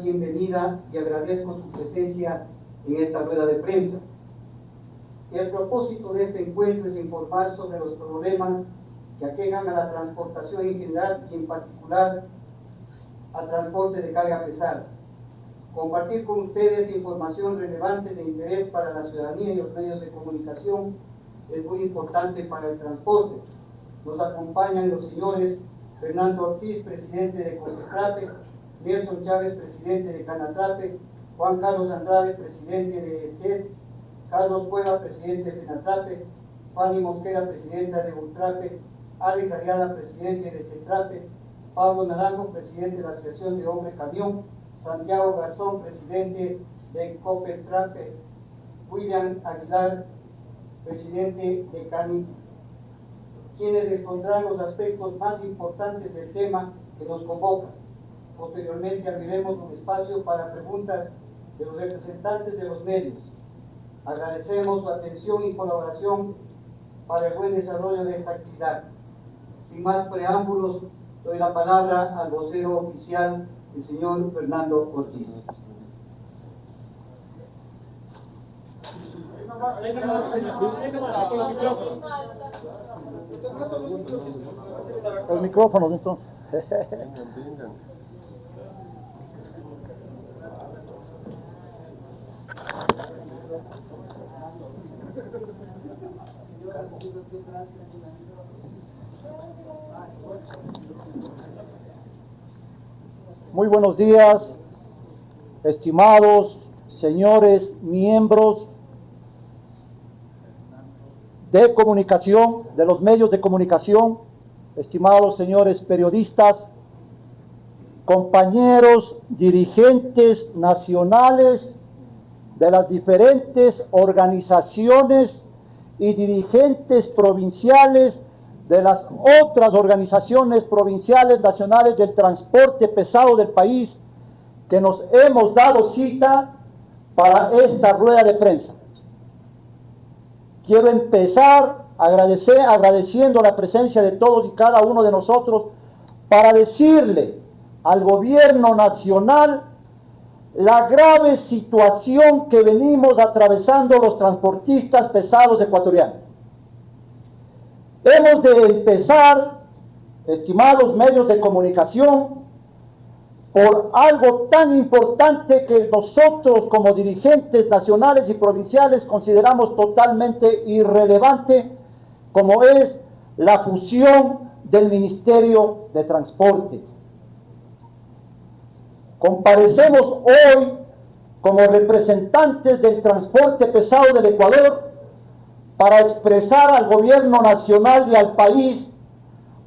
Bienvenida y agradezco su presencia en esta rueda de prensa. El propósito de este encuentro es informar sobre los problemas que aquejan a la transportación en general y en particular al transporte de carga pesada. Compartir con ustedes información relevante de interés para la ciudadanía y los medios de comunicación es muy importante para el transporte. Nos acompañan los señores Fernando Ortiz, presidente de Concetrape, Nelson Chávez, presidente de Canatrape, Juan Carlos Andrade, presidente de SED, Carlos Cueva, presidente de Fenatrape, Fanny Mosquera, presidenta de Ultrape, Alex Ariada, presidente de CETRAPE, Pablo Naranjo, presidente de la Asociación de Hombre Camión, Santiago Garzón, presidente de Copetrape, William Aguilar, presidente de CANI, quienes expondrán los aspectos más importantes del tema que nos convoca. Posteriormente abriremos un espacio para preguntas de los representantes de los medios. Agradecemos su atención y colaboración para el buen desarrollo de esta actividad. Sin más preámbulos, doy la palabra al vocero oficial, el señor Fernando Ortiz. Los micrófonos, entonces. Muy buenos días, estimados señores miembros de comunicación, de los medios de comunicación, estimados señores periodistas, compañeros dirigentes nacionales de las diferentes organizaciones y dirigentes provinciales de las otras organizaciones provinciales nacionales del transporte pesado del país, que nos hemos dado cita para esta rueda de prensa. Quiero empezar agradeciendo la presencia de todos y cada uno de nosotros para decirle al gobierno nacional la grave situación que venimos atravesando los transportistas pesados ecuatorianos. Hemos de empezar, estimados medios de comunicación, por algo tan importante que nosotros como dirigentes nacionales y provinciales consideramos totalmente irrelevante, como es la fusión del Ministerio de Transporte. Comparecemos hoy como representantes del transporte pesado del Ecuador para expresar al gobierno nacional y al país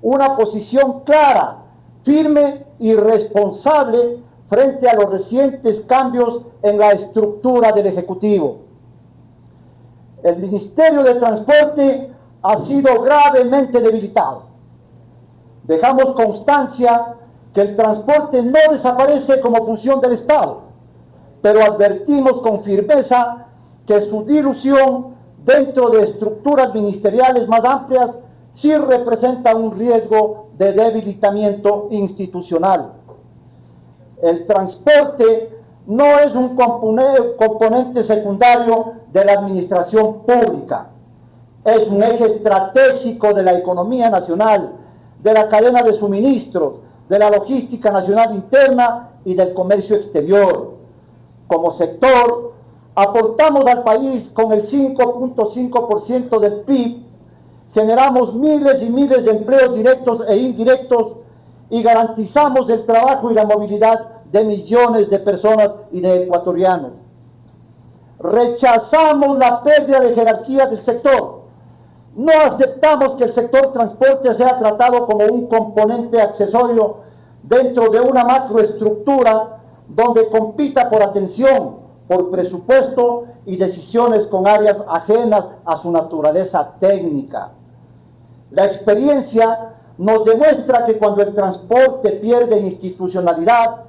una posición clara, firme y responsable frente a los recientes cambios en la estructura del Ejecutivo. El Ministerio de Transporte ha sido gravemente debilitado. Dejamos constancia que el transporte no desaparece como función del Estado, pero advertimos con firmeza que su dilución dentro de estructuras ministeriales más amplias sí representa un riesgo de debilitamiento institucional. El transporte no es un componente secundario de la administración pública, es un eje estratégico de la economía nacional, de la cadena de suministros, de la logística nacional interna y del comercio exterior. Como sector, aportamos al país con el 5.5% del PIB, generamos miles y miles de empleos directos e indirectos y garantizamos el trabajo y la movilidad de millones de personas y de ecuatorianos. Rechazamos la pérdida de jerarquía del sector. No aceptamos que el sector transporte sea tratado como un componente accesorio dentro de una macroestructura donde compita por atención, por presupuesto y decisiones con áreas ajenas a su naturaleza técnica. La experiencia nos demuestra que cuando el transporte pierde institucionalidad,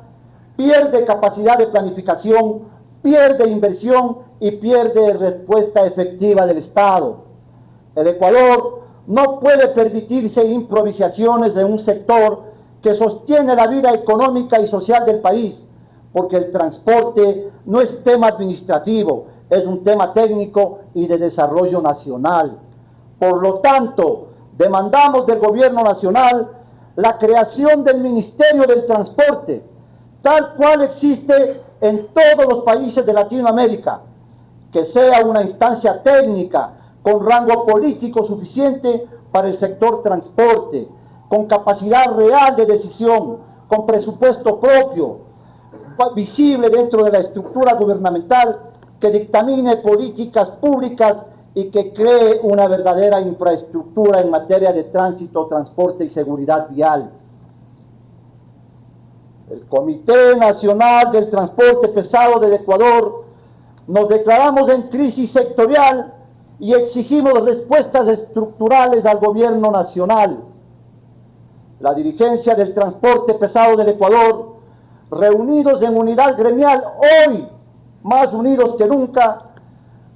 pierde capacidad de planificación, pierde inversión y pierde respuesta efectiva del Estado. El Ecuador no puede permitirse improvisaciones en un sector que sostiene la vida económica y social del país, porque el transporte no es tema administrativo, es un tema técnico y de desarrollo nacional. Por lo tanto, demandamos del gobierno nacional la creación del Ministerio del Transporte, tal cual existe en todos los países de Latinoamérica, que sea una instancia técnica con rango político suficiente para el sector transporte, con capacidad real de decisión, con presupuesto propio, visible dentro de la estructura gubernamental, que dictamine políticas públicas y que cree una verdadera infraestructura en materia de tránsito, transporte y seguridad vial. El Comité Nacional del Transporte Pesado del Ecuador nos declaramos en crisis sectorial y exigimos respuestas estructurales al gobierno nacional. La dirigencia del transporte pesado del Ecuador, reunidos en unidad gremial, hoy más unidos que nunca,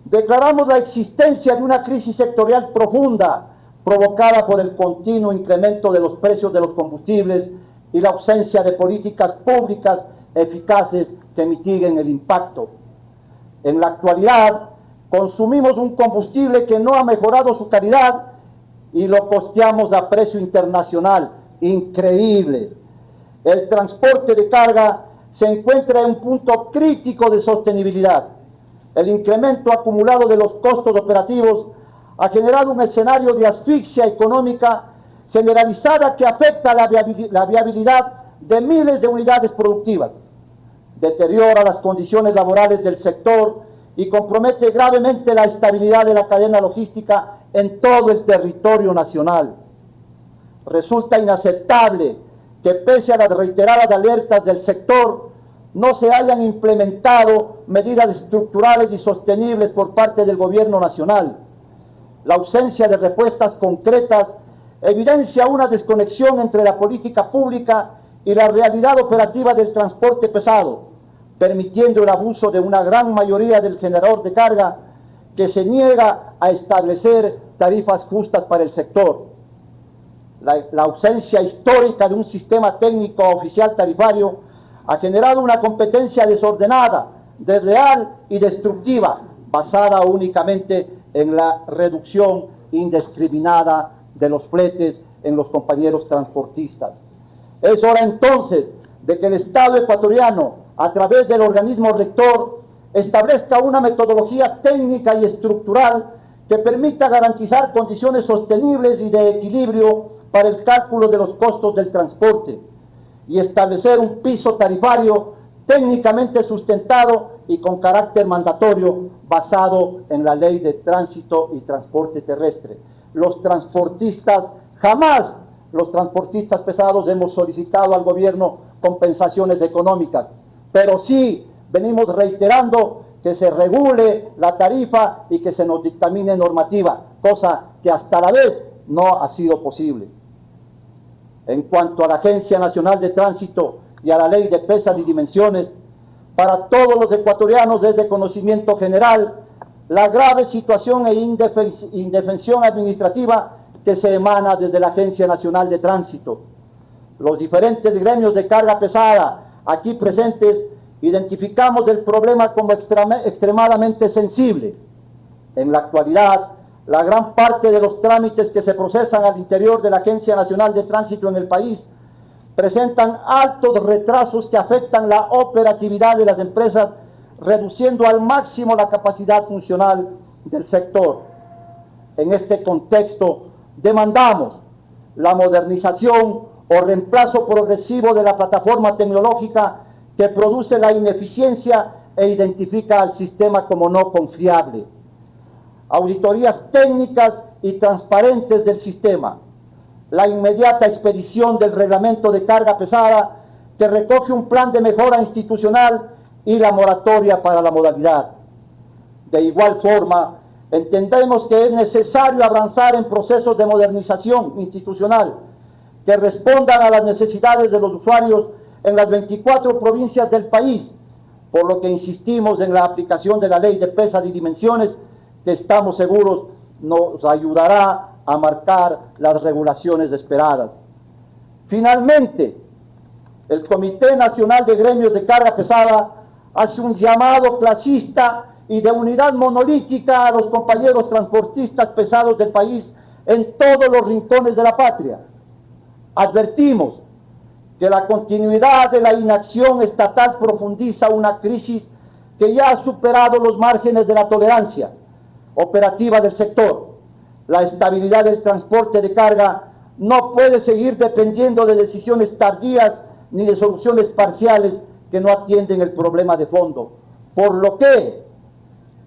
declaramos la existencia de una crisis sectorial profunda provocada por el continuo incremento de los precios de los combustibles y la ausencia de políticas públicas eficaces que mitiguen el impacto. En la actualidad, consumimos un combustible que no ha mejorado su calidad y lo costeamos a precio internacional. Increíble. El transporte de carga se encuentra en un punto crítico de sostenibilidad. El incremento acumulado de los costos operativos ha generado un escenario de asfixia económica generalizada que afecta la viabilidad de miles de unidades productivas, deteriora las condiciones laborales del sector y compromete gravemente la estabilidad de la cadena logística en todo el territorio nacional. Resulta inaceptable que pese a las reiteradas alertas del sector, no se hayan implementado medidas estructurales y sostenibles por parte del gobierno nacional. La ausencia de respuestas concretas evidencia una desconexión entre la política pública y la realidad operativa del transporte pesado, permitiendo el abuso de una gran mayoría del generador de carga que se niega a establecer tarifas justas para el sector. La ausencia histórica de un sistema técnico oficial tarifario ha generado una competencia desordenada, desleal y destructiva, basada únicamente en la reducción indiscriminada de los fletes en los compañeros transportistas. Es hora entonces de que el Estado ecuatoriano, a través del organismo rector, establezca una metodología técnica y estructural que permita garantizar condiciones sostenibles y de equilibrio para el cálculo de los costos del transporte y establecer un piso tarifario técnicamente sustentado y con carácter mandatorio basado en la Ley de Tránsito y Transporte Terrestre. Los transportistas pesados hemos solicitado al gobierno compensaciones económicas, pero sí venimos reiterando que se regule la tarifa y que se nos dictamine normativa, cosa que hasta la vez no ha sido posible. En cuanto a la Agencia Nacional de Tránsito y a la Ley de Pesas y Dimensiones, para todos los ecuatorianos es de conocimiento general la grave situación e indefensión administrativa que se emana desde la Agencia Nacional de Tránsito. Los diferentes gremios de carga pesada aquí presentes identificamos el problema como extremadamente sensible. En la actualidad, la gran parte de los trámites que se procesan al interior de la Agencia Nacional de Tránsito en el país presentan altos retrasos que afectan la operatividad de las empresas, reduciendo al máximo la capacidad funcional del sector. En este contexto, demandamos la modernización o reemplazo progresivo de la plataforma tecnológica que produce la ineficiencia e identifica al sistema como no confiable. Auditorías técnicas y transparentes del sistema, la inmediata expedición del reglamento de carga pesada que recoge un plan de mejora institucional y la moratoria para la modalidad. De igual forma, entendemos que es necesario avanzar en procesos de modernización institucional que respondan a las necesidades de los usuarios en las 24 provincias del país, por lo que insistimos en la aplicación de la Ley de Pesas y Dimensiones, que estamos seguros nos ayudará a marcar las regulaciones esperadas. Finalmente, el Comité Nacional de Gremios de Carga Pesada hace un llamado clasista y de unidad monolítica a los compañeros transportistas pesados del país en todos los rincones de la patria. Advertimos que la continuidad de la inacción estatal profundiza una crisis que ya ha superado los márgenes de la tolerancia operativa del sector. La estabilidad del transporte de carga no puede seguir dependiendo de decisiones tardías ni de soluciones parciales que no atienden el problema de fondo. Por lo que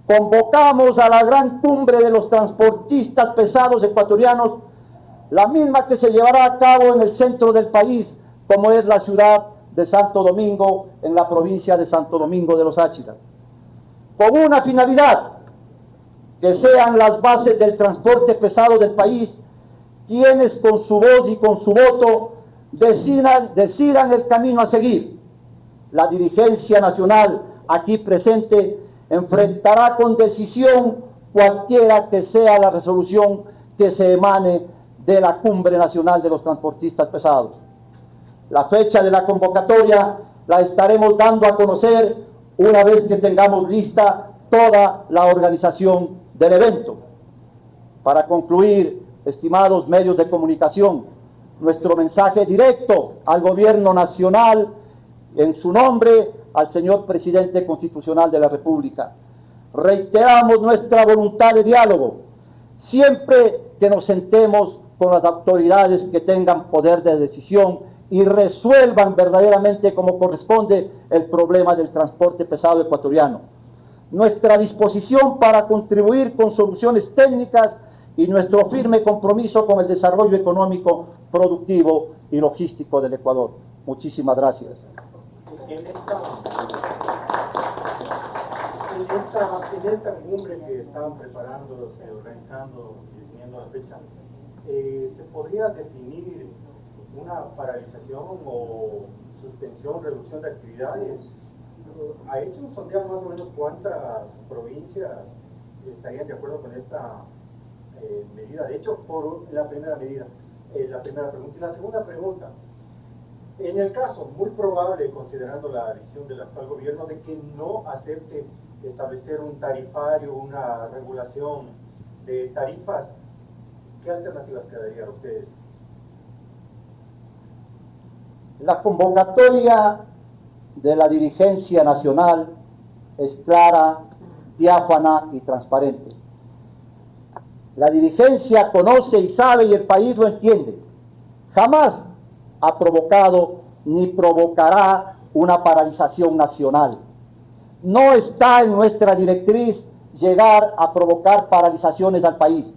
convocamos a la gran cumbre de los transportistas pesados ecuatorianos, la misma que se llevará a cabo en el centro del país, como es la ciudad de Santo Domingo, en la provincia de Santo Domingo de los Áchiras, con una finalidad: que sean las bases del transporte pesado del país quienes con su voz y con su voto decidan el camino a seguir. La dirigencia nacional aquí presente enfrentará con decisión cualquiera que sea la resolución que se emane de la Cumbre Nacional de los Transportistas Pesados. La fecha de la convocatoria la estaremos dando a conocer una vez que tengamos lista toda la organización del evento. Para concluir, estimados medios de comunicación, nuestro mensaje directo al gobierno nacional, en su nombre al señor presidente constitucional de la República. Reiteramos nuestra voluntad de diálogo, siempre que nos sentemos con las autoridades que tengan poder de decisión y resuelvan verdaderamente como corresponde el problema del transporte pesado ecuatoriano. Nuestra disposición para contribuir con soluciones técnicas y nuestro firme compromiso con el desarrollo económico, productivo y logístico del Ecuador. Muchísimas gracias. En esta cumbre que estaban preparando, organizando y definiendo la fecha, ¿se podría definir una paralización o suspensión, reducción de actividades? ¿Ha hecho un sondeo más o menos cuántas provincias estarían de acuerdo con esta medida? De hecho, por la primera medida, la primera pregunta. Y la segunda pregunta: en el caso muy probable, considerando la decisión del actual gobierno de que no acepte establecer un tarifario, una regulación de tarifas, ¿qué alternativas quedarían a ustedes? La convocatoria de la dirigencia nacional es clara, diáfana y transparente. La dirigencia conoce y sabe, y el país lo entiende. Jamás ha provocado ni provocará una paralización nacional. No está en nuestra directriz llegar a provocar paralizaciones al país.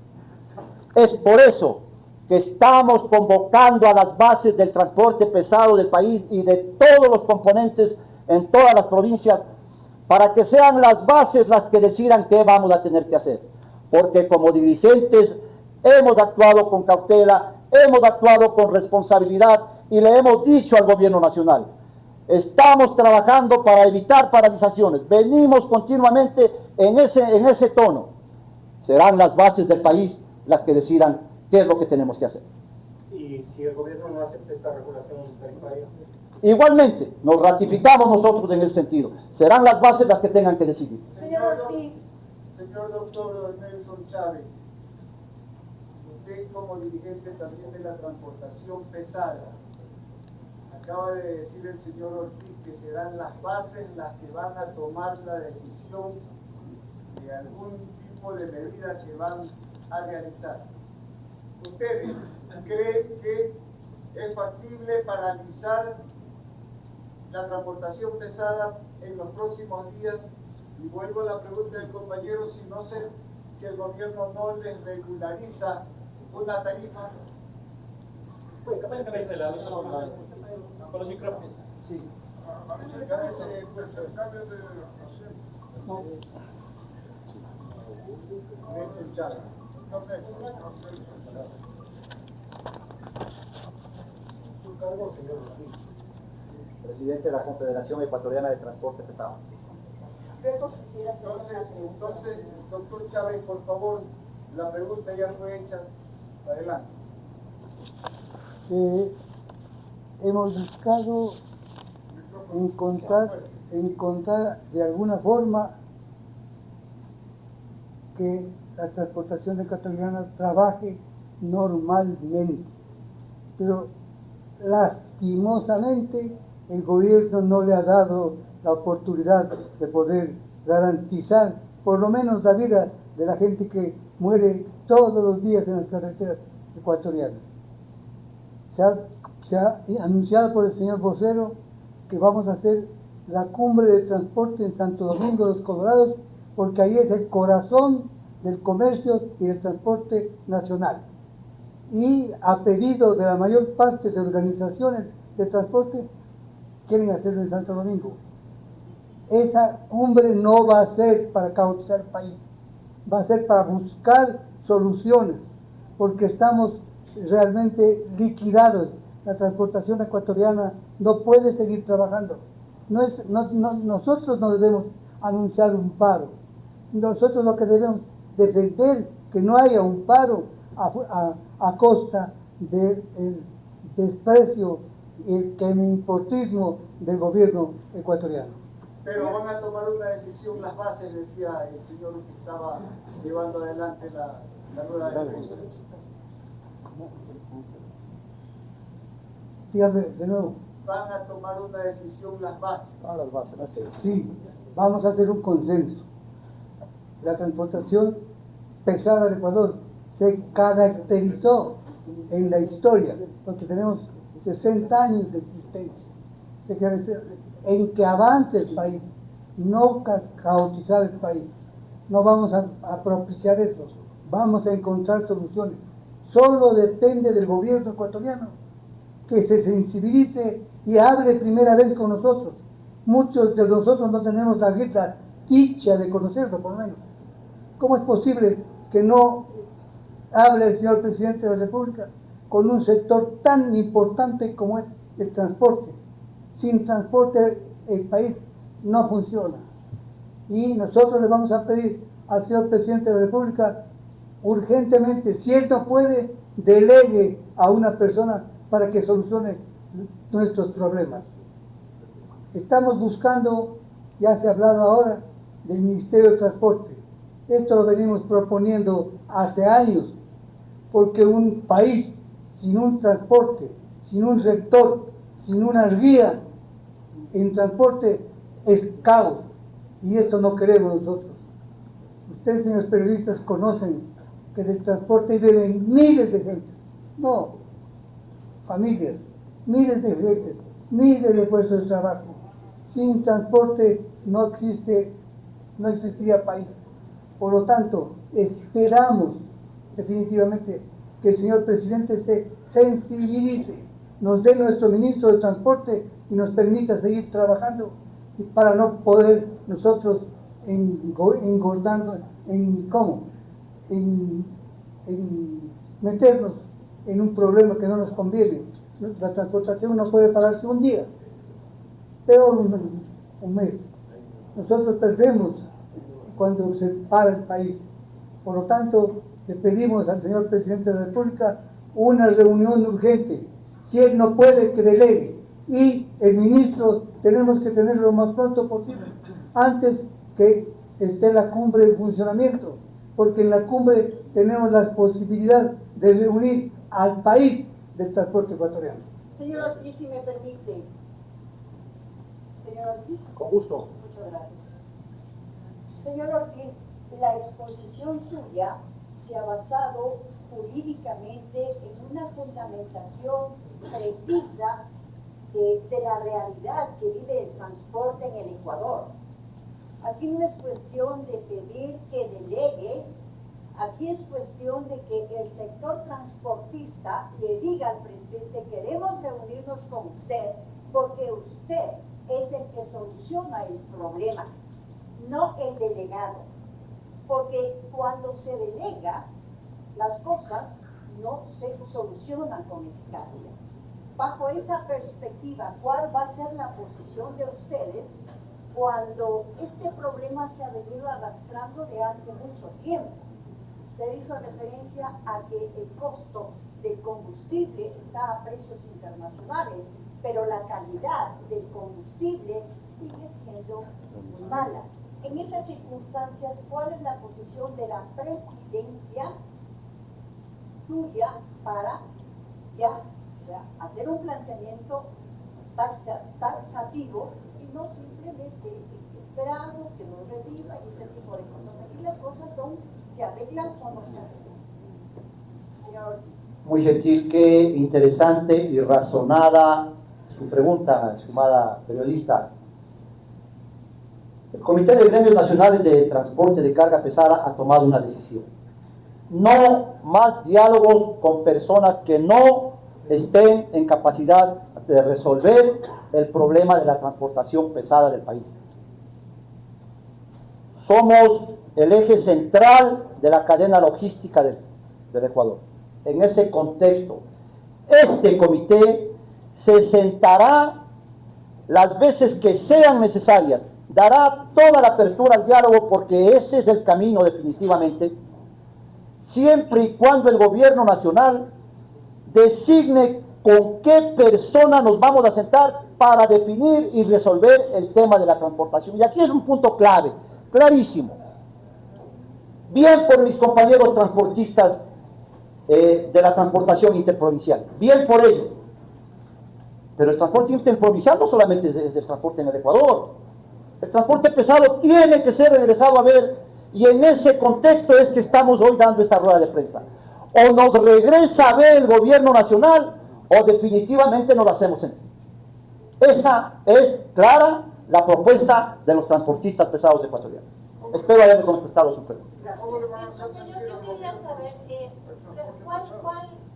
Es por eso que estamos convocando a las bases del transporte pesado del país y de todos los componentes en todas las provincias para que sean las bases las que decidan qué vamos a tener que hacer. Porque como dirigentes hemos actuado con cautela, hemos actuado con responsabilidad y le hemos dicho al gobierno nacional: estamos trabajando para evitar paralizaciones. Venimos continuamente en ese tono. Serán las bases del país las que decidan qué es lo que tenemos que hacer. ¿Y si el gobierno no acepta esta regulación tarifaria? Igualmente, nos ratificamos nosotros en ese sentido. Serán las bases las que tengan que decidir. Señor doctor Nelson Chávez, usted como dirigente también de la transportación pesada, acaba de decir el señor Ortiz que serán las bases las que van a tomar la decisión de algún tipo de medida que van a realizar. ¿Ustedes creen que es factible paralizar la transportación pesada en los próximos días? Y vuelvo a la pregunta del compañero: si el gobierno no les regulariza una tarifa. Pues, con los micrófonos. Sí. Presidente de la Confederación Ecuatoriana de Transporte Pesado. Entonces, doctor Chávez, por favor, la pregunta ya fue hecha. Adelante. Hemos buscado encontrar de alguna forma que la transportación ecuatoriana trabaje normalmente. Pero lastimosamente el gobierno no le ha dado la oportunidad de poder garantizar por lo menos la vida de la gente que muere todos los días en las carreteras ecuatorianas. Se ha anunciado por el señor vocero que vamos a hacer la cumbre de transporte en Santo Domingo de los Colorados, porque ahí es el corazón del comercio y del transporte nacional. Y a pedido de la mayor parte de organizaciones de transporte, quieren hacerlo en Santo Domingo. Esa cumbre no va a ser para caotizar el país, va a ser para buscar soluciones, porque estamos realmente liquidados. La transportación ecuatoriana no puede seguir trabajando. Nosotros no debemos anunciar un paro. Nosotros lo que debemos defender que no haya un paro a costa del desprecio y el importismo del gobierno ecuatoriano. Pero van a tomar una decisión las bases, decía el señor que estaba llevando adelante la nueva defensa. Dígame de nuevo. Van a tomar una decisión las bases. Las bases, así es. Sí, vamos a hacer un consenso. La transportación pesada del Ecuador se caracterizó en la historia, porque tenemos 60 años de existencia, se caracterizó en que avance el país, no caotizar el país. No vamos a propiciar eso, vamos a encontrar soluciones. Solo depende del gobierno ecuatoriano que se sensibilice y hable primera vez con nosotros. Muchos de nosotros no tenemos la dicha de conocerlo, por lo menos. ¿Cómo es posible que no hable el señor presidente de la República con un sector tan importante como es el transporte? Sin transporte el país no funciona. Y nosotros le vamos a pedir al señor presidente de la República urgentemente, si él no puede, delegue a una persona para que solucione nuestros problemas. Estamos buscando, ya se ha hablado ahora, del Ministerio de Transporte. Esto lo venimos proponiendo hace años, porque un país sin un transporte, sin un rector, sin una guía en transporte es caos, y esto no queremos nosotros. Ustedes, señores periodistas, conocen que del transporte viven miles de gente, no familias, miles de gente, miles de puestos de trabajo. Sin transporte no existiría país. Por lo tanto, esperamos definitivamente que el señor presidente se sensibilice, nos dé nuestro ministro de Transporte y nos permita seguir trabajando para no poder nosotros engordando, meternos en un problema que no nos conviene. La transportación no puede pararse un día, peor un mes. Nosotros perdemos cuando se para el país. Por lo tanto, le pedimos al señor presidente de la República una reunión urgente. Si él no puede, que delegue. Y el ministro tenemos que tenerlo lo más pronto posible, antes que esté la cumbre en funcionamiento, porque en la cumbre tenemos la posibilidad de reunir al país del transporte ecuatoriano. Señor Ortiz, si me permite. Señor Ortiz. Con gusto. Muchas gracias. Señor Ortiz, la exposición suya se ha basado jurídicamente en una fundamentación precisa de la realidad que vive el transporte en el Ecuador. Aquí no es cuestión de pedir que delegue, aquí es cuestión de que el sector transportista le diga al presidente: queremos reunirnos con usted porque usted es el que soluciona el problema, no el delegado. Porque cuando se delega, las cosas no se solucionan con eficacia. Bajo esa perspectiva, ¿cuál va a ser la posición de ustedes cuando este problema se ha venido arrastrando de hace mucho tiempo? Usted hizo referencia a que el costo del combustible está a precios internacionales pero la calidad del combustible sigue siendo mala. En esas circunstancias, ¿cuál es la posición de la presidencia suya para ya, o sea, hacer un planteamiento taxativo y no simplemente esperamos que nos reciba y ese tipo de cosas? Aquí las cosas se arreglan o no se arreglan. Señor Ortiz. Muy gentil, qué interesante y razonada su pregunta, estimada periodista. El Comité de Gremios Nacionales de Transporte de Carga Pesada ha tomado una decisión. No más diálogos con personas que no estén en capacidad de resolver el problema de la transportación pesada del país. Somos el eje central de la cadena logística del Ecuador. En ese contexto, este comité se sentará las veces que sean necesarias, dará toda la apertura al diálogo, porque ese es el camino definitivamente, siempre y cuando el gobierno nacional designe con qué persona nos vamos a sentar para definir y resolver el tema de la transportación. Y aquí es un punto clave, clarísimo. Bien por mis compañeros transportistas de la transportación interprovincial, bien por ellos. Pero el transporte interprovincial no solamente es el transporte en el Ecuador. El transporte pesado tiene que ser regresado a ver, y en ese contexto es que estamos hoy dando esta rueda de prensa. O nos regresa a ver el gobierno nacional, o definitivamente nos lo hacemos sentir. Esa es clara la propuesta de los transportistas pesados ecuatorianos. Espero haberle contestado su pregunta. Yo quería saber,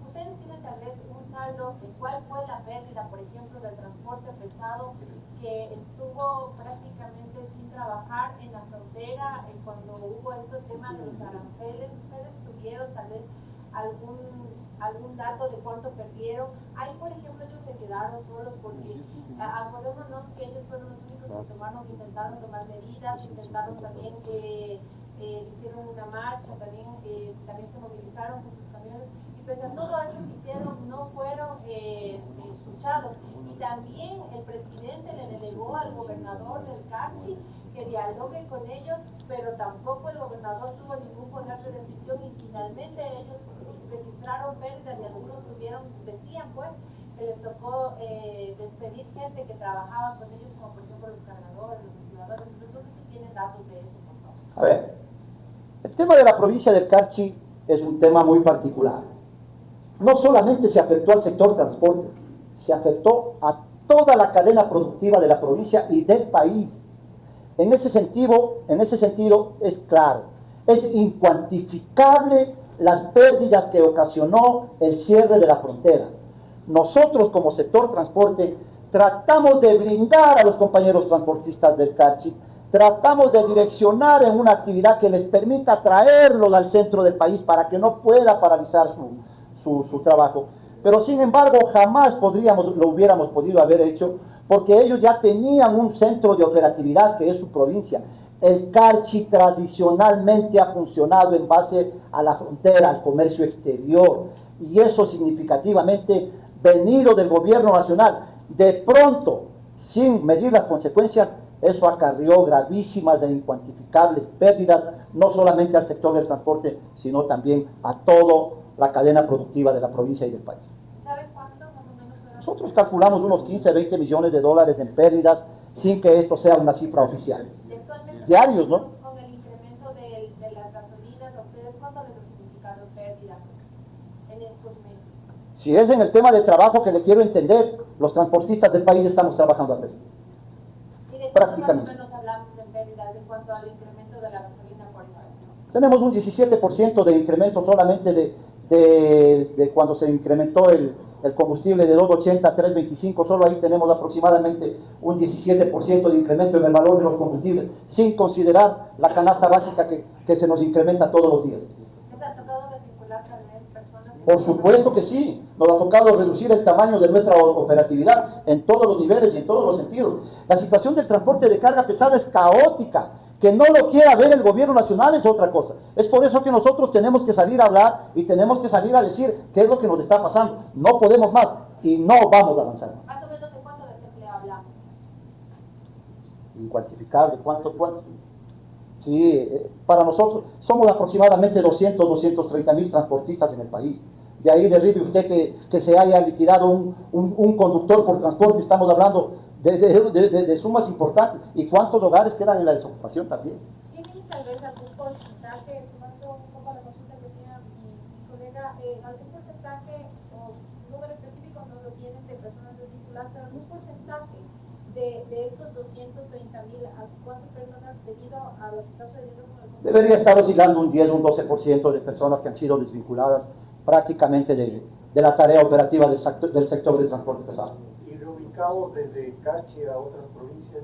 ustedes tienen tal vez un saldo de cuál fue la pérdida, por ejemplo, del transporte pesado que estuvo prácticamente sin trabajar en la frontera cuando hubo este tema de los aranceles. ¿Ustedes tuvieron tal vez algún dato de cuánto perdieron? Ahí, por ejemplo, ellos se quedaron solos porque acordémonos que ellos fueron los únicos que intentaron tomar medidas, intentaron también, hicieron una marcha, también se movilizaron con sus camiones, y pese a todo eso que hicieron, no fueron escuchados. Y también el presidente le delegó al gobernador del Carchi que dialogue con ellos, pero tampoco el gobernador tuvo ningún poder de decisión, y finalmente ellos registraron pérdidas, y algunos decían pues que les tocó despedir gente que trabajaba con ellos, como por ejemplo los cargadores, los desfiladores. Entonces no sé si tienen datos de eso, por favor. A ver, el tema de la provincia del Carchi es un tema muy particular. No solamente se afectó al sector transporte, se afectó a toda la cadena productiva de la provincia y del país. En ese sentido es claro, es incuantificable las pérdidas que ocasionó el cierre de la frontera. Nosotros como sector transporte tratamos de brindar a los compañeros transportistas del Carchi, tratamos de direccionar en una actividad que les permita traerlos al centro del país para que no pueda paralizar su trabajo. Pero sin embargo jamás lo hubiéramos podido haber hecho, porque ellos ya tenían un centro de operatividad que es su provincia. El Carchi tradicionalmente ha funcionado en base a la frontera, al comercio exterior, y eso significativamente venido del gobierno nacional. De pronto, sin medir las consecuencias, eso acarreó gravísimas e incuantificables pérdidas, no solamente al sector del transporte, sino también a toda la cadena productiva de la provincia y del país. ¿Saben cuánto más o menos? Nosotros calculamos unos 15, 20 millones de dólares en pérdidas, sin que esto sea una cifra oficial. Diarios, ¿no? Con el incremento de las gasolinas, ¿a ustedes cuánto les ha significado pérdidas en estos meses? Si es en el tema de trabajo que le quiero entender, los transportistas del país estamos trabajando a peso. ¿Y de Prácticamente. más o menos hablamos de pérdidas en cuanto al incremento de la gasolina, por ejemplo? Tenemos un 17% de incremento solamente de cuando se incrementó el combustible de 2.80 a 3.25, solo ahí tenemos aproximadamente un 17% de incremento en el valor de los combustibles, sin considerar la canasta básica que se nos incrementa todos los días. ¿Les ha tocado desvincular tal vez personas? Por supuesto que sí, nos ha tocado reducir el tamaño de nuestra operatividad en todos los niveles y en todos los sentidos. La situación del transporte de carga pesada es caótica. Que no lo quiera ver el gobierno nacional es otra cosa. Es por eso que nosotros tenemos que salir a hablar y tenemos que salir a decir qué es lo que nos está pasando. No podemos más y no vamos a avanzar. Más o menos incuantificable. ¿Cuánto? Sí, para nosotros somos aproximadamente 230.000 transportistas en el país. De ahí derribe usted que se haya liquidado un conductor por transporte, estamos hablando de sumas importantes. ¿Y cuántos hogares quedan en la desocupación también? ¿Tienen tal vez algún porcentaje, sumando un poco a la consulta que decía mi colega, algún porcentaje o número específico no lo tienen de personas desvinculadas, pero algún porcentaje de estos 230.000, ¿a cuántas personas debido a lo que está sucediendo con el... Debería estar oscilando un 10 o un 12% de personas que han sido desvinculadas prácticamente de la tarea operativa del sector de transporte pesado. ¿Y reubicados desde Cachi a otras provincias?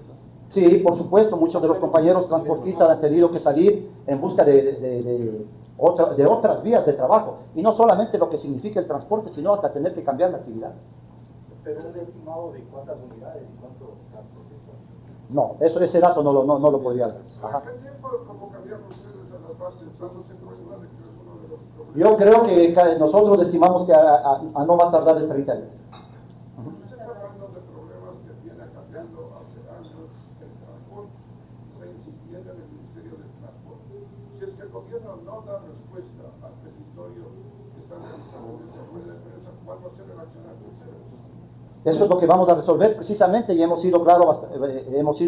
Sí, por supuesto, muchos de los compañeros transportistas han tenido que salir en busca de otras vías de trabajo, y no solamente lo que significa el transporte, sino hasta tener que cambiar la actividad. ¿Pero un estimado de cuántas unidades y cuántos transportistas? No, ese dato no lo podría dar. Ajá. ¿Qué tiempo cómo cambiaron ustedes a las bases dándose cuenta de que es uno de los problemas? Yo creo que nosotros estimamos que a no más tardar de 30 años. Usted está hablando de problemas que viene cambiando hace años el transporte, está insistiendo en el Ministerio de Transporte. Si es que el gobierno no da respuesta al petitorio que están realizando en esta rueda de prensa, ¿cuál va a ser el accionar de ustedes? Eso es lo que vamos a resolver precisamente, y hemos sido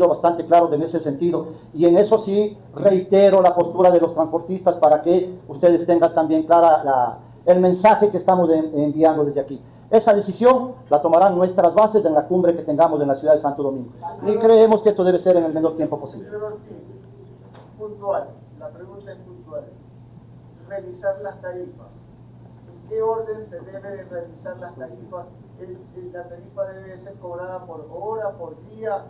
bastante claros en ese sentido, y en eso sí reitero la postura de los transportistas para que ustedes tengan también clara el mensaje que estamos enviando desde aquí. Esa decisión la tomarán nuestras bases en la cumbre que tengamos en la ciudad de Santo Domingo, y creemos que esto debe ser en el menor tiempo posible. Señor Ortiz, puntual, la pregunta es puntual. Revisar las tarifas. ¿En qué orden se debe revisar las tarifas? La tarifa debe ser cobrada por hora, por día.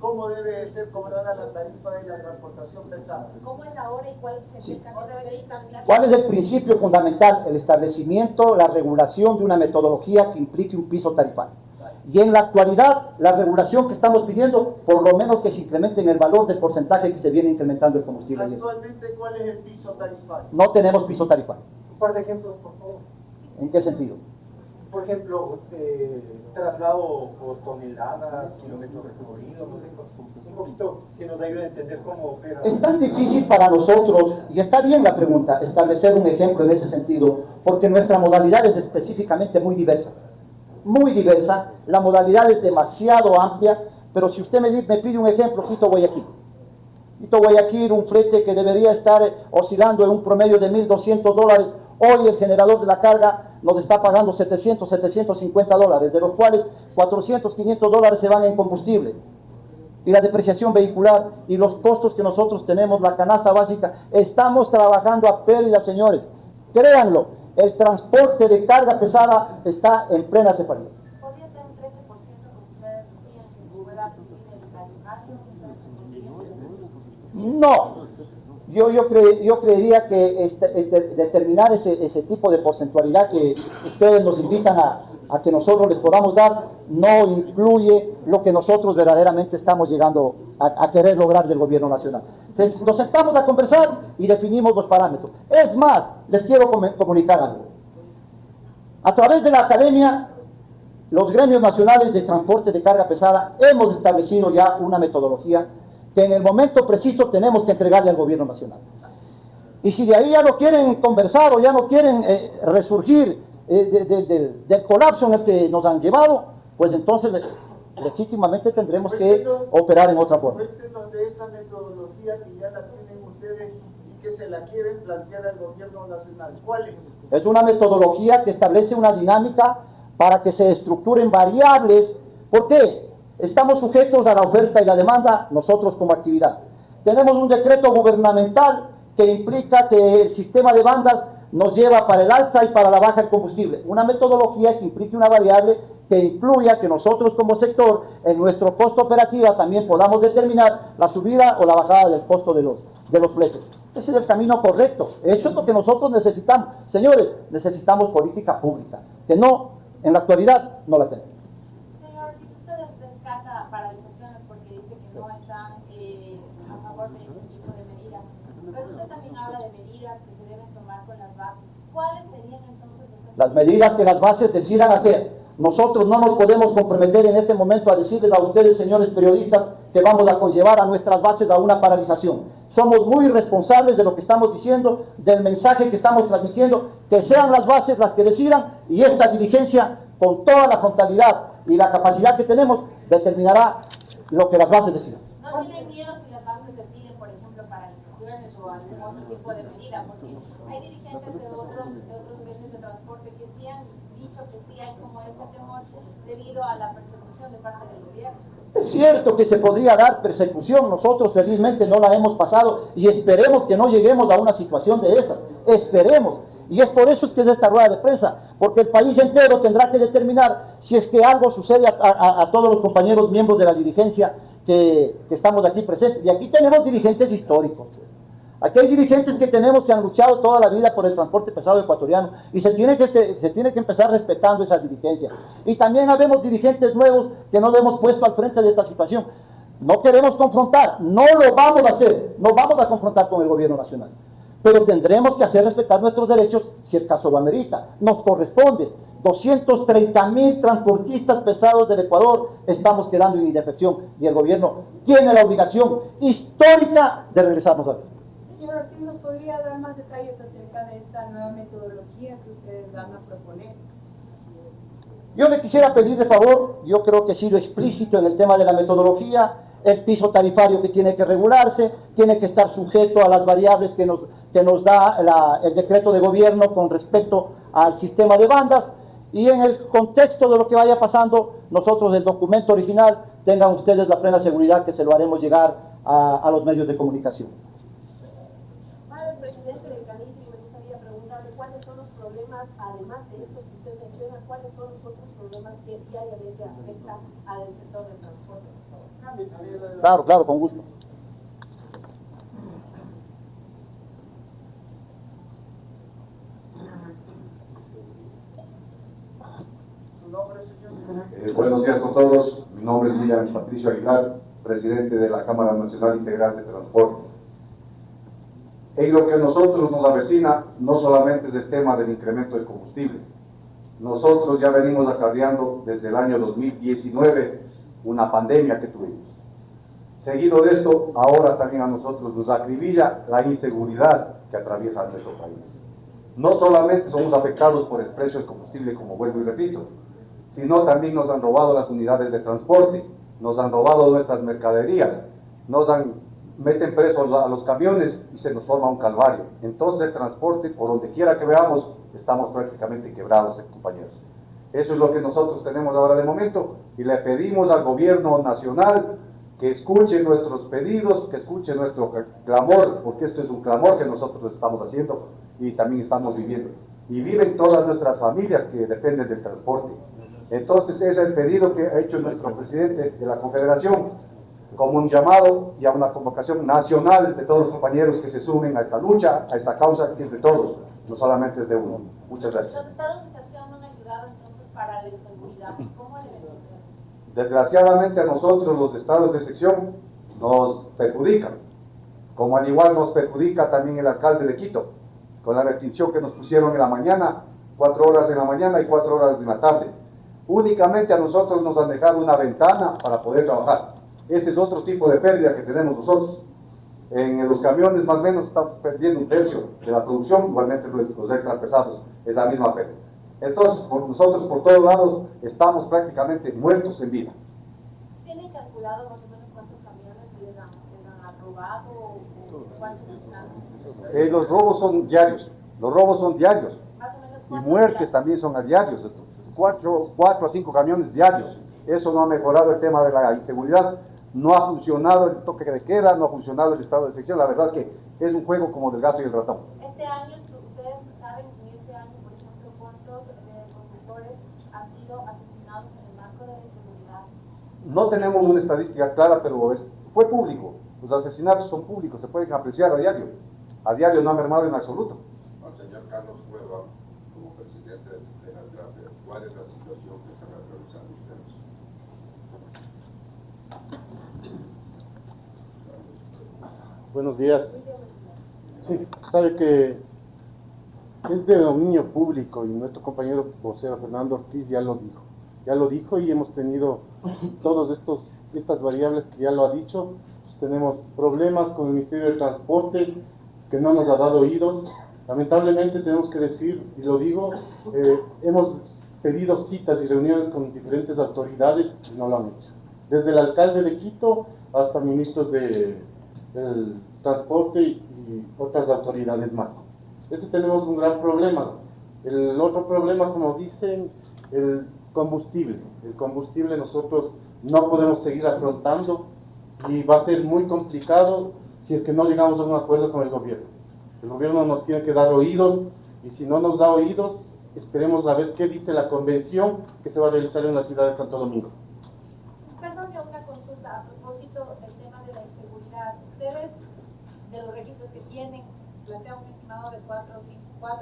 ¿Cómo debe ser cobrada la tarifa de la transportación pesada? ¿Cómo es la hora y cuál es el cambio de vehículo? ¿Cuál es el principio fundamental? El establecimiento, la regulación de una metodología que implique un piso tarifario. Y en la actualidad, la regulación que estamos pidiendo, por lo menos que se incremente en el valor del porcentaje que se viene incrementando el combustible. Actualmente, ¿cuál es el piso tarifario? No tenemos piso tarifario. Un par de ejemplos, por favor. ¿En qué sentido? Por ejemplo, traslado por toneladas, kilómetros recorridos, no sé, un poquito que nos ayude a entender cómo opera. Es tan difícil para nosotros, y está bien la pregunta, establecer un ejemplo en ese sentido, porque nuestra modalidad es específicamente muy diversa. Muy diversa, la modalidad es demasiado amplia, pero si usted me pide un ejemplo, Quito Guayaquil. Quito Guayaquil, un flete que debería estar oscilando en un promedio de $1.200, hoy el generador de la carga nos está pagando $700-750, de los cuales $400-500 se van en combustible. Y la depreciación vehicular y los costos que nosotros tenemos, la canasta básica, estamos trabajando a pérdida, señores. Créanlo, el transporte de carga pesada está en plena cefalía. ¿Podría ser un 13% como ustedes decían que pueda subir el tarifario? No, yo creería que determinar ese tipo de porcentualidad que ustedes nos invitan a que nosotros les podamos dar, no incluye lo que nosotros verdaderamente estamos llegando a querer lograr del gobierno nacional. Nos sentamos a conversar y definimos los parámetros. Es más, les quiero comunicar algo. A través de la academia, los gremios nacionales de transporte de carga pesada hemos establecido ya una metodología que en el momento preciso tenemos que entregarle al gobierno nacional. Y si de ahí ya no quieren conversar o ya no quieren resurgir del colapso en el que nos han llevado, pues entonces legítimamente tendremos que operar en otra forma. Cuéntenos de esa metodología que ya la tienen ustedes y que se la quieren plantear al gobierno nacional. ¿Cuál es? Es una metodología que establece una dinámica para que se estructuren variables. ¿Por qué? Estamos sujetos a la oferta y la demanda nosotros como actividad. Tenemos un decreto gubernamental que implica que el sistema de bandas nos lleva para el alza y para la baja el combustible. Una metodología que implique una variable que incluya que nosotros como sector en nuestro costo operativo también podamos determinar la subida o la bajada del costo de los fletes. Ese es el camino correcto. Eso es lo que nosotros necesitamos. Señores, necesitamos política pública, que no, en la actualidad, no la tenemos. Señor, si usted descarta paralizaciones porque dice que no están a favor de ese tipo de medidas, pero usted también habla de medidas que se deben tomar con las bases. ¿Cuáles serían entonces esas Las medidas que las bases decidan hacer. Nosotros no nos podemos comprometer en este momento a decirles a ustedes, señores periodistas, que vamos a conllevar a nuestras bases a una paralización. Somos muy responsables de lo que estamos diciendo, del mensaje que estamos transmitiendo, que sean las bases las que decidan, y esta dirigencia, con toda la frontalidad y la capacidad que tenemos, determinará lo que las bases decidan. ¿No tienen miedo si las bases deciden, por ejemplo, paralizaciones o algún otro tipo de medida? Porque hay dirigentes de otros medios de transporte que sí han dicho que sí hay como ese temor debido a la persecución de parte del gobierno. Es cierto que se podría dar persecución, nosotros felizmente no la hemos pasado y esperemos que no lleguemos a una situación de esa, esperemos. Y es por eso es que es esta rueda de prensa, porque el país entero tendrá que determinar si es que algo sucede a todos los compañeros miembros de la dirigencia que estamos aquí presentes. Y aquí tenemos dirigentes históricos. Aquí hay dirigentes que han luchado toda la vida por el transporte pesado ecuatoriano y se tiene que empezar respetando esa dirigencia. Y también habemos dirigentes nuevos que nos hemos puesto al frente de esta situación. No queremos confrontar, no lo vamos a hacer, no vamos a confrontar con el gobierno nacional. Pero tendremos que hacer respetar nuestros derechos si el caso lo amerita. Nos corresponde. 230.000 transportistas pesados del Ecuador estamos quedando en indefensión y el gobierno tiene la obligación histórica de regresarnos a ver. Señor Ortiz, ¿nos podría dar más detalles acerca de esta nueva metodología que ustedes van a proponer? Yo le quisiera pedir de favor, yo creo que he sido explícito en el tema de la metodología, el piso tarifario que tiene que regularse, tiene que estar sujeto a las variables que nos da el decreto de gobierno con respecto al sistema de bandas, y en el contexto de lo que vaya pasando, nosotros el documento original, tengan ustedes la plena seguridad que se lo haremos llegar a los medios de comunicación. Para el presidente del CANITRI, me gustaría preguntarle cuáles son los problemas, además de estos que usted menciona, cuáles son los otros problemas que diariamente afectan al sector del transporte. Claro, con gusto. ¿Su nombre, señor? Buenos días con todos. Mi nombre es William Patricio Aguilar, presidente de la Cámara Nacional Integral de Transporte. En lo que a nosotros nos avecina, no solamente es el tema del incremento del combustible. Nosotros ya venimos acarreando desde el año 2019 una pandemia que tuvimos. Seguido de esto, ahora también a nosotros nos acribilla la inseguridad que atraviesa nuestro país. No solamente somos afectados por el precio del combustible, como vuelvo y repito, sino también nos han robado las unidades de transporte, nos han robado nuestras mercaderías, meten presos a los camiones y se nos forma un calvario. Entonces el transporte, por donde quiera que veamos, estamos prácticamente quebrados, compañeros. Eso es lo que nosotros tenemos ahora de momento y le pedimos al gobierno nacional que escuche nuestros pedidos, que escuche nuestro clamor, porque esto es un clamor que nosotros estamos haciendo y también estamos viviendo. Y viven todas nuestras familias que dependen del transporte. Entonces ese es el pedido que ha hecho nuestro presidente de la Confederación, como un llamado y a una convocación nacional de todos los compañeros que se sumen a esta lucha, a esta causa que es de todos, no solamente es de uno. Muchas gracias. Los estados de excepción no han ayudado entonces para la inseguridad. ¿Cómo le ven? Desgraciadamente a nosotros los estados de excepción nos perjudican, como al igual nos perjudica también el alcalde de Quito, con la restricción que nos pusieron en la mañana, 4 horas en la mañana y 4 horas en la tarde. Únicamente a nosotros nos han dejado una ventana para poder trabajar. Ese es otro tipo de pérdida que tenemos nosotros. En los camiones más o menos estamos perdiendo 1/3 de la producción, igualmente los extras pesados es la misma pérdida. Entonces, nosotros por todos lados estamos prácticamente muertos en vida. ¿Tienen calculado más o menos cuántos camiones les han robado o cuántos están? Los robos son diarios, Más o menos y cuántos muertes días. también son a diarios, 4 a 5 camiones diarios. Eso no ha mejorado el tema de la inseguridad, no ha funcionado el toque de queda, no ha funcionado el estado de excepción. La verdad que es un juego como del gato y el ratón. Este año, ustedes saben, en este año, por ejemplo, cuántos conductores han sido asesinados en el marco de la inseguridad. No tenemos una estadística clara, pero fue público. Los asesinatos son públicos, se pueden apreciar a diario. A diario no ha mermado en absoluto. Al señor Carlos Cueva, como presidente de las gracias, ¿cuál es la situación que están atravesando ustedes? Buenos días. Sí, sabe que es de dominio público y nuestro compañero vocero Fernando Ortiz ya lo dijo. ya lo dijo y hemos tenido todas estas variables que ya lo ha dicho. Tenemos problemas con el Ministerio de Transporte que no nos ha dado oídos. Lamentablemente tenemos que decir, y lo digo, hemos pedido citas y reuniones con diferentes autoridades y no lo han hecho. Desde el alcalde de Quito hasta ministros del transporte y otras autoridades más. Ese tenemos un gran problema. El otro problema, como dicen, el combustible. El combustible nosotros no podemos seguir afrontando y va a ser muy complicado si es que no llegamos a un acuerdo con el gobierno. El gobierno nos tiene que dar oídos y si no nos da oídos, esperemos a ver qué dice la convención que se va a realizar en la ciudad de Santo Domingo. Perdón, una consulta a propósito del tema de la inseguridad. Ustedes, de los registros que tienen, plantean un estimado de 4 o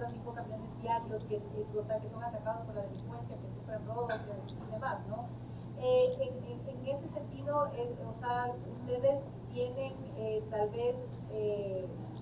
5 camiones diarios que son atacados por la delincuencia, que sufren robos y demás, ¿no? En ese sentido, o sea, ustedes tienen tal vez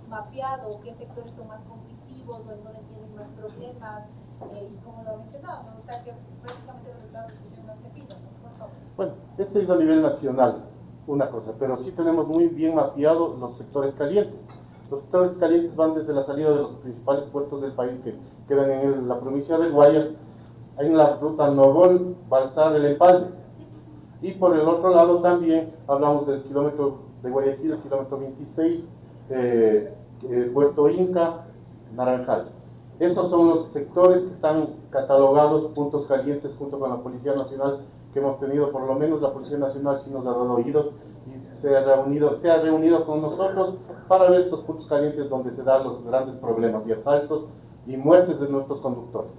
mapeado qué sectores son más conflictivos o en donde tienen más problemas, y como lo mencionaba, ¿no? O sea, que prácticamente los estados de discusión no se pidan, ¿no? Por favor. Bueno, esto es a nivel nacional, una cosa, pero sí tenemos muy bien mapeado los sectores calientes. Los sectores calientes van desde la salida de los principales puertos del país que quedan en la provincia del Guayas, en la ruta Nogol, Balsar, El Empalme. Y por el otro lado también hablamos del kilómetro de Guayaquil, el kilómetro 26, Puerto Inca, Naranjal. Esos son los sectores que están catalogados puntos calientes junto con la Policía Nacional que hemos tenido. Por lo menos la Policía Nacional sí nos ha dado oídos y se ha reunido con nosotros para ver estos puntos calientes donde se dan los grandes problemas de asaltos y muertes de nuestros conductores.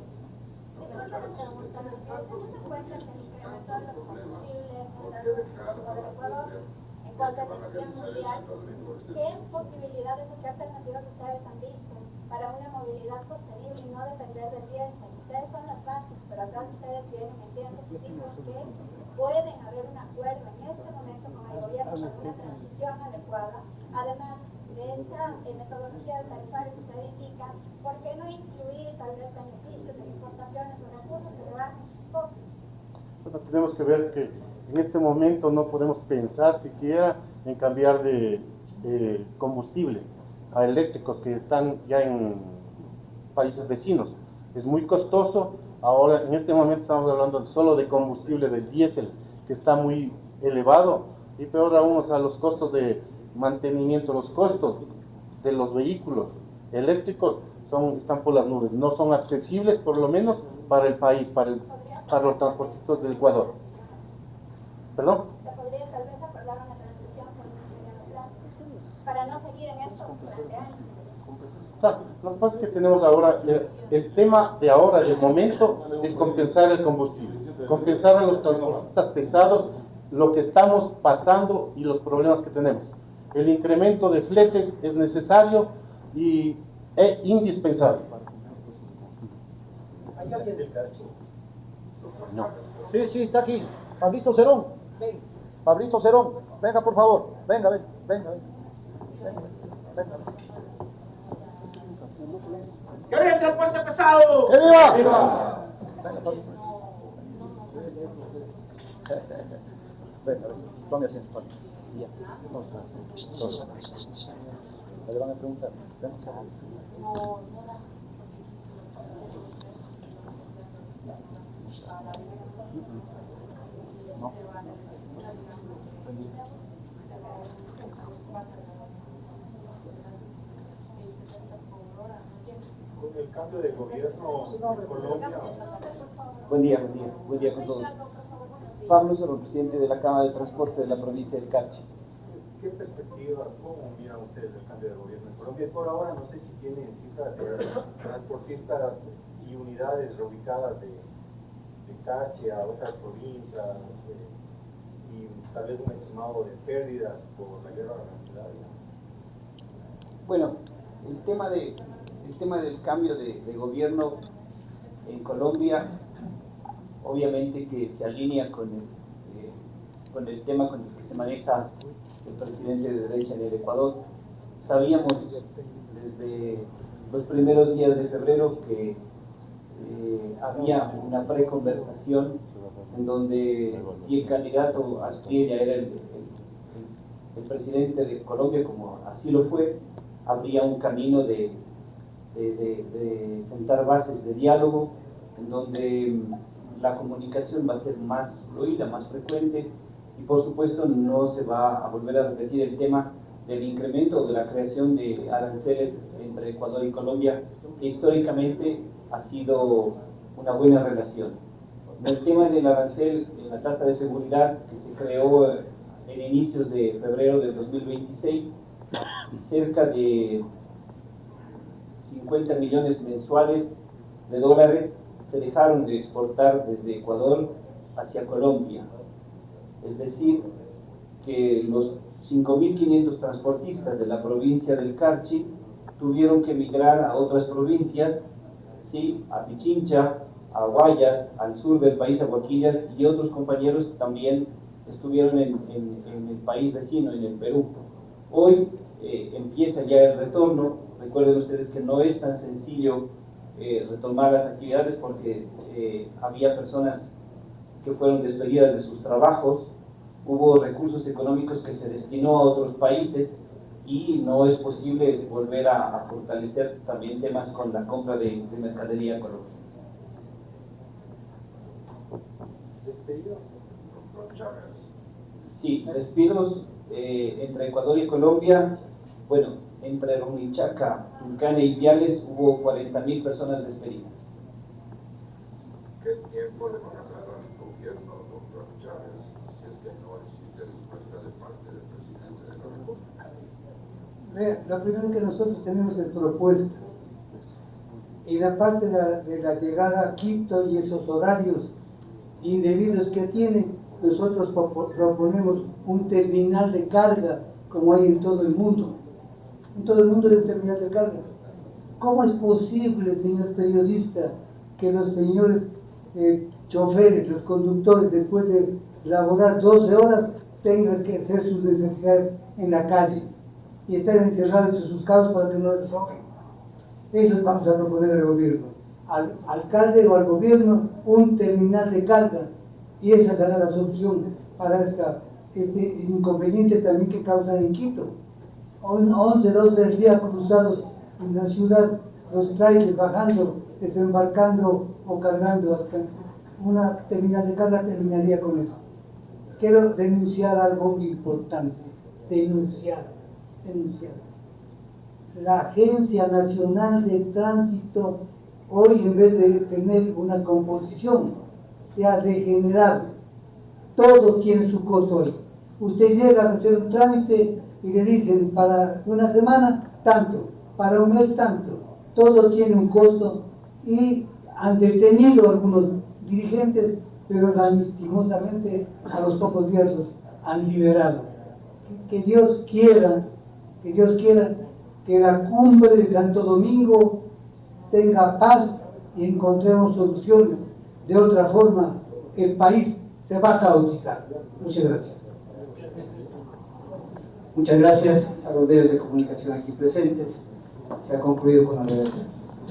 En cuanto a la energía mundial, ¿qué posibilidades o qué alternativas ustedes han visto para una movilidad sostenible y no depender del diésel? Ustedes son las bases, pero acá ustedes vienen en tiempos críticos que pueden haber un acuerdo en este momento con el gobierno para una transición adecuada. Además de esa metodología de tarifario que usted indica, ¿por qué no incluir tal vez beneficios de importaciones o recursos que le bajen sus costos? Bueno, tenemos que ver que en este momento no podemos pensar siquiera en cambiar de combustible a eléctricos que están ya en países vecinos. Es muy costoso. Ahora, en este momento estamos hablando solo de combustible del diésel, que está muy elevado, y peor aún, o sea, los costos de mantenimiento, los costos de los vehículos eléctricos están por las nubes, no son accesibles por lo menos para el país, para los transportistas del Ecuador. ¿Perdón? ¿Se podría tal vez acordar una transición por un mediano plazo para no seguir en esto durante años? Claro, lo que pasa es que tenemos ahora, el tema de ahora, del momento, es compensar el combustible, compensar a los transportistas pesados lo que estamos pasando y los problemas que tenemos. El incremento de fletes es necesario y es indispensable. ¿Hay alguien del Carchi? No. Sí, sí, está aquí. Pablito Cerón. Pablito Cerón, venga por favor. Venga. ¡Que viva el transporte pesado! ¡Que viva! ¡Viva! Venga, Pablito. Venga, tome asiento, Pablito. Ya. Le van a preguntar. No. Con el cambio de gobierno en Colombia. Buen día con todos. Pablo Cerón, presidente de la Cámara de Transporte de la provincia del Carchi. ¿Qué perspectiva, cómo miran ustedes el cambio de gobierno en Colombia? Y por ahora no sé si tienen cifras de transportistas y unidades reubicadas de Cache a otras provincias y tal vez un estimado de pérdidas por la guerra arancelaria. Bueno, el tema del cambio de gobierno en Colombia obviamente que se alinea con el tema con el que se maneja el presidente de derecha en el Ecuador. Sabíamos desde los primeros días de febrero que había una preconversación en donde si el candidato Asprilla era el presidente de Colombia, como así lo fue, habría un camino de sentar bases de diálogo en donde la comunicación va a ser más fluida, más frecuente, y por supuesto no se va a volver a repetir el tema del incremento o de la creación de aranceles entre Ecuador y Colombia, que históricamente ha sido una buena relación. En el tema del arancel, en la tasa de seguridad que se creó en inicios de febrero de 2026, y cerca de 50 millones mensuales de dólares se dejaron de exportar desde Ecuador hacia Colombia. Es decir, que los 5.500 transportistas de la provincia del Carchi tuvieron que migrar a otras provincias, ¿sí? A Pichincha, a Guayas, al sur del país, a Huaquillas, y otros compañeros también estuvieron en el país vecino, en el Perú. Hoy empieza ya el retorno. Recuerden ustedes que no es tan sencillo retomar las actividades porque había personas que fueron despedidas de sus trabajos, hubo recursos económicos que se destinó a otros países y no es posible volver a fortalecer también temas con la compra de mercadería colombiana. ¿Despedidos? Doctor Chávez. Sí, despidos entre Ecuador y Colombia. Bueno, entre Rumichaca, Tulcane y Ipiales hubo 40.000 personas despedidas. ¿Qué tiempo le van a dar al gobierno, doctor Chávez, si es que no existe respuesta de parte del presidente de la República? Vea, lo primero que nosotros tenemos es propuestas. Y la parte de la llegada a Quito y esos horarios indebidos que tienen, nosotros proponemos un terminal de carga como hay en todo el mundo. En todo el mundo hay un terminal de carga. ¿Cómo es posible, señor periodista, que los señores choferes, los conductores, después de laborar 12 horas, tengan que hacer sus necesidades en la calle y estar encerrados en sus casas para que no les roben? Eso vamos a proponer al gobierno, al alcalde o al gobierno, un terminal de carga, y esa será la solución para este inconveniente también que causan en Quito. 11, 12 días cruzados en la ciudad, los trailers bajando, desembarcando o cargando. Una terminal de carga terminaría con eso. Quiero denunciar algo importante, denunciar. La Agencia Nacional de Tránsito hoy, en vez de tener una composición, se ha degenerado. Todo tiene su costo hoy. Usted llega a hacer un trámite y le dicen para una semana tanto, para un mes tanto. Todo tiene un costo y han detenido a algunos dirigentes, pero lastimosamente a los pocos días los han liberado. Que Dios quiera que la cumbre de Santo Domingo tenga paz y encontremos soluciones. De otra forma, el país se va a caotizar. Muchas gracias. Muchas gracias a los medios de comunicación aquí presentes. Se ha concluido con la redacción.